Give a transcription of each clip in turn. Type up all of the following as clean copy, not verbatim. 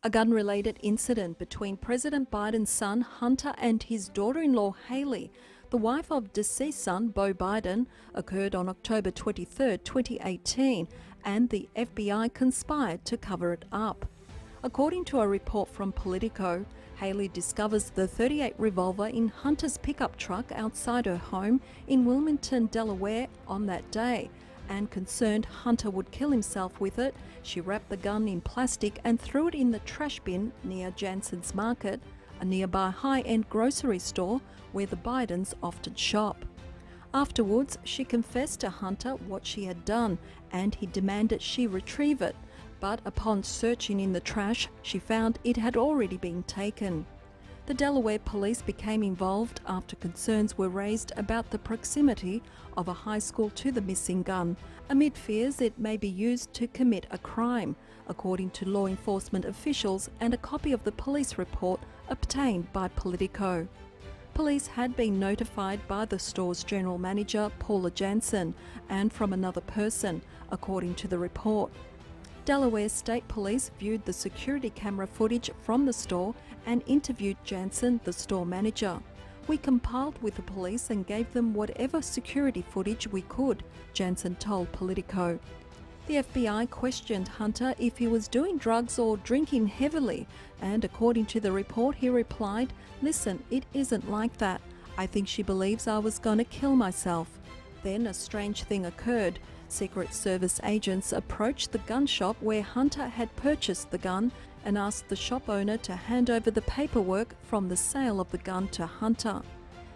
A gun-related incident between President Biden's son Hunter and his daughter-in-law Haley, the wife of deceased son Beau Biden, occurred on October 23, 2018, and the FBI conspired to cover it up. According to a report from Politico, Haley discovers the .38 revolver in Hunter's pickup truck outside her home in Wilmington, Delaware on that day, and concerned Hunter would kill himself with it, she wrapped the gun in plastic and threw it in the trash bin near Jansen's Market, a nearby high-end grocery store where the Bidens often shop. Afterwards, she confessed to Hunter what she had done, and he demanded she retrieve it, but upon searching in the trash, she found it had already been taken. The Delaware police became involved after concerns were raised about the proximity of a high school to the missing gun, amid fears it may be used to commit a crime, according to law enforcement officials and a copy of the police report obtained by Politico. Police had been notified by the store's general manager, Paula Jansen, and from another person, according to the report. Delaware State Police viewed the security camera footage from the store and interviewed Jansen, the store manager. "We compiled with the police and gave them whatever security footage we could," Jansen told Politico. The FBI questioned Hunter if he was doing drugs or drinking heavily, and according to the report, he replied, "Listen, it isn't like that. I think she believes I was going to kill myself." Then a strange thing occurred. Secret Service agents approached the gun shop where Hunter had purchased the gun and asked the shop owner to hand over the paperwork from the sale of the gun to Hunter.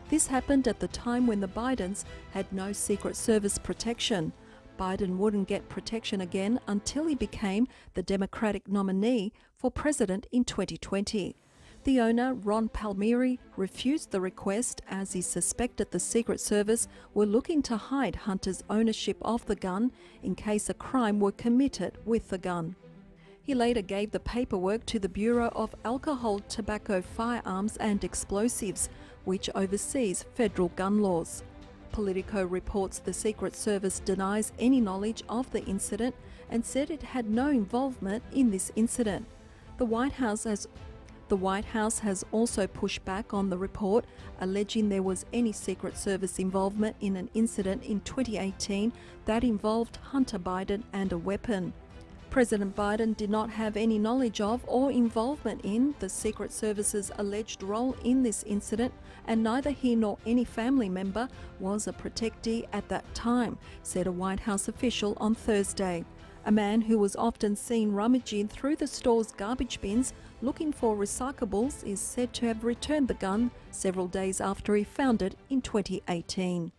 This happened at the time when the Bidens had no Secret Service protection. Biden wouldn't get protection again until he became the Democratic nominee for president in 2020. The owner, Ron Palmieri, refused the request as he suspected the Secret Service were looking to hide Hunter's ownership of the gun in case a crime were committed with the gun. He later gave the paperwork to the Bureau of Alcohol, Tobacco, Firearms and Explosives, which oversees federal gun laws. Politico reports the Secret Service denies any knowledge of the incident and said it had no involvement in this incident. The White House has also pushed back on the report, alleging there was any Secret Service involvement in an incident in 2018 that involved Hunter Biden and a weapon. President Biden did not have any knowledge of or involvement in the Secret Service's alleged role in this incident, and neither he nor any family member was a protectee at that time, said a White House official on Thursday. A man who was often seen rummaging through the store's garbage bins looking for recyclables is said to have returned the gun several days after he found it in 2018.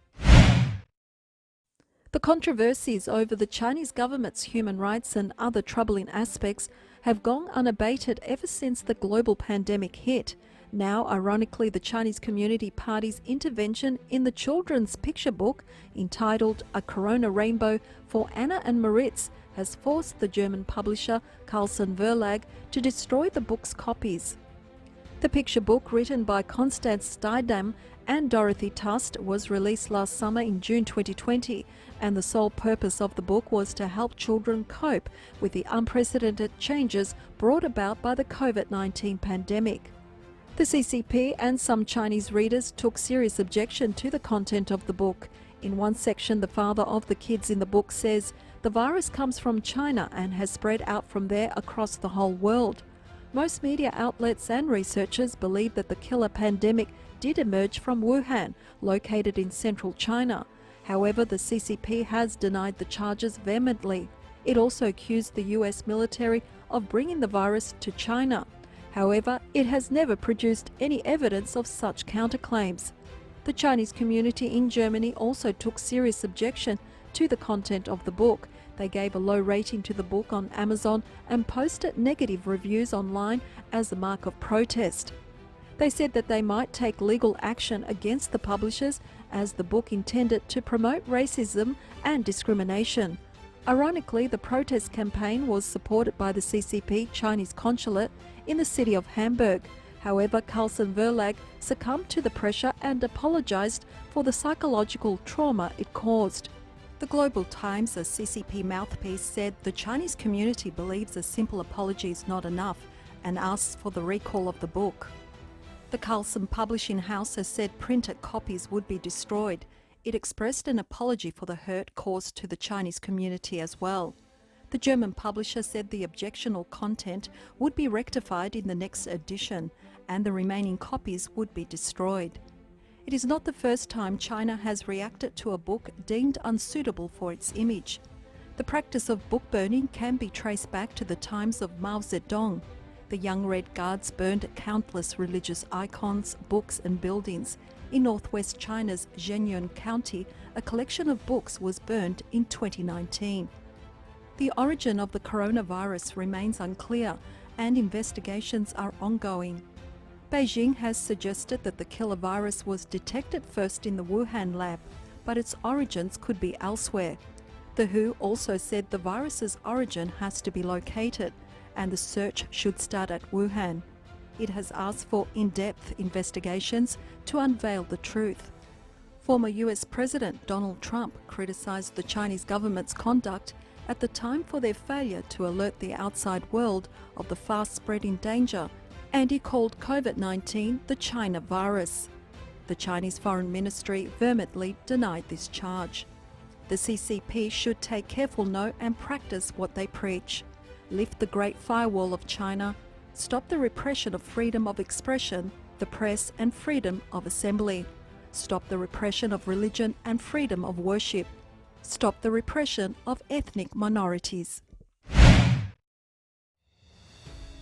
The controversies over the Chinese government's human rights and other troubling aspects have gone unabated ever since the global pandemic hit. Now, ironically, the Chinese Community Party's intervention in the children's picture book entitled A Corona Rainbow for Anna and Moritz has forced the German publisher Carlsen Verlag to destroy the book's copies. The picture book, written by Constance Stidham and Dorothy Tust, was released last summer in June 2020, and the sole purpose of the book was to help children cope with the unprecedented changes brought about by the COVID-19 pandemic. The CCP and some Chinese readers took serious objection to the content of the book. In one section, the father of the kids in the book says, "The virus comes from China and has spread out from there across the whole world." Most media outlets and researchers believe that the killer pandemic did emerge from Wuhan, located in central China. However, the CCP has denied the charges vehemently. It also accused the US military of bringing the virus to China. However, it has never produced any evidence of such counterclaims. The Chinese community in Germany also took serious objection to the content of the book. They gave a low rating to the book on Amazon and posted negative reviews online as a mark of protest. They said that they might take legal action against the publishers as the book intended to promote racism and discrimination. Ironically, the protest campaign was supported by the CCP Chinese consulate in the city of Hamburg. However, Carlsen Verlag succumbed to the pressure and apologized for the psychological trauma it caused. The Global Times, a CCP mouthpiece, said the Chinese community believes a simple apology is not enough and asks for the recall of the book. The Carlson publishing house has said printed copies would be destroyed. It expressed an apology for the hurt caused to the Chinese community as well. The German publisher said the objectionable content would be rectified in the next edition and the remaining copies would be destroyed. It is not the first time China has reacted to a book deemed unsuitable for its image. The practice of book burning can be traced back to the times of Mao Zedong. The Young Red Guards burned countless religious icons, books and buildings. In northwest China's Zhenyang County, a collection of books was burned in 2019. The origin of the coronavirus remains unclear and investigations are ongoing. Beijing has suggested that the killer virus was detected first in the Wuhan lab, but its origins could be elsewhere. The WHO also said the virus's origin has to be located and the search should start at Wuhan. It has asked for in-depth investigations to unveil the truth. Former US President Donald Trump criticized the Chinese government's conduct at the time for their failure to alert the outside world of the fast-spreading danger, and he called COVID-19 the China virus. The Chinese Foreign Ministry vehemently denied this charge. The CCP should take careful note and practice what they preach. Lift the Great Firewall of China, stop the repression of freedom of expression, the press and freedom of assembly. Stop the repression of religion and freedom of worship. Stop the repression of ethnic minorities.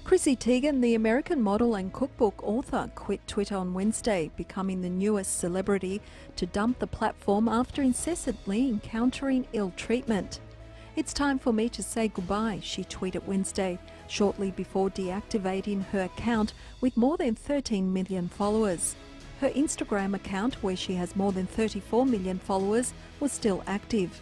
Chrissy Teigen, the American model and cookbook author, quit Twitter on Wednesday, becoming the newest celebrity to dump the platform after incessantly encountering ill treatment. "It's time for me to say goodbye," she tweeted Wednesday, shortly before deactivating her account with more than 13 million followers. Her Instagram account, where she has more than 34 million followers, was still active.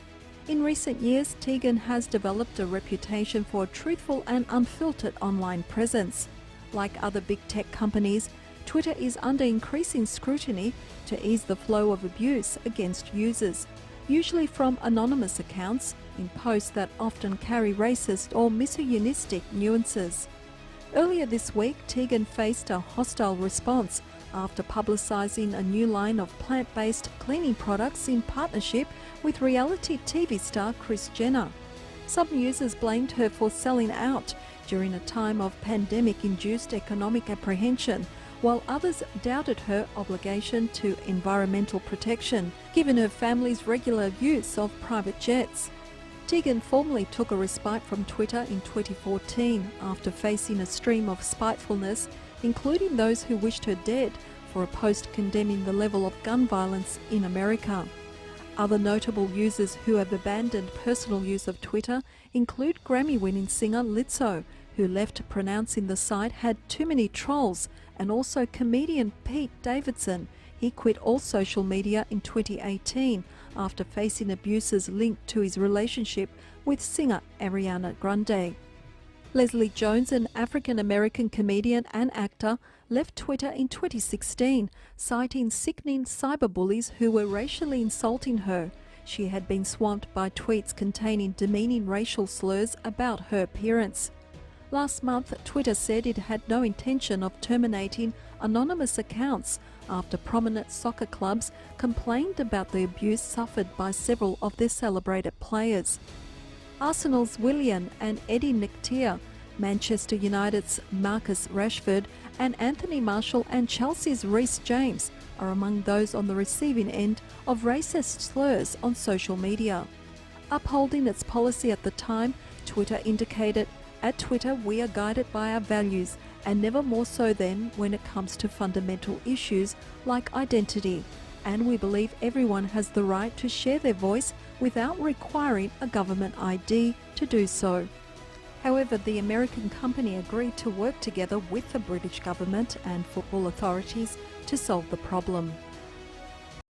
In recent years, Teigen has developed a reputation for a truthful and unfiltered online presence. Like other big tech companies, Twitter is under increasing scrutiny to ease the flow of abuse against users, usually from anonymous accounts, in posts that often carry racist or misogynistic nuances. Earlier this week, Teigen faced a hostile response after publicising a new line of plant-based cleaning products in partnership with reality TV star Kris Jenner. Some users blamed her for selling out during a time of pandemic-induced economic apprehension, while others doubted her obligation to environmental protection, given her family's regular use of private jets. Teigen formally took a respite from Twitter in 2014 after facing a stream of spitefulness, including those who wished her dead, for a post condemning the level of gun violence in America. Other notable users who have abandoned personal use of Twitter include Grammy-winning singer Lizzo, who left pronouncing the site had too many trolls, and also comedian Pete Davidson. He quit all social media in 2018 after facing abuses linked to his relationship with singer Ariana Grande. Leslie Jones, an African-American comedian and actor, left Twitter in 2016, citing sickening cyberbullies who were racially insulting her. She had been swamped by tweets containing demeaning racial slurs about her appearance. Last month, Twitter said it had no intention of terminating anonymous accounts after prominent soccer clubs complained about the abuse suffered by several of their celebrated players. Arsenal's Willian and Eddie Nketiah, Manchester United's Marcus Rashford, and Anthony Martial and Chelsea's Reece James are among those on the receiving end of racist slurs on social media. Upholding its policy at the time, Twitter indicated, "At Twitter, we are guided by our values, and never more so than when it comes to fundamental issues like identity. And we believe everyone has the right to share their voice without requiring a government ID to do so." However, the American company agreed to work together with the British government and football authorities to solve the problem.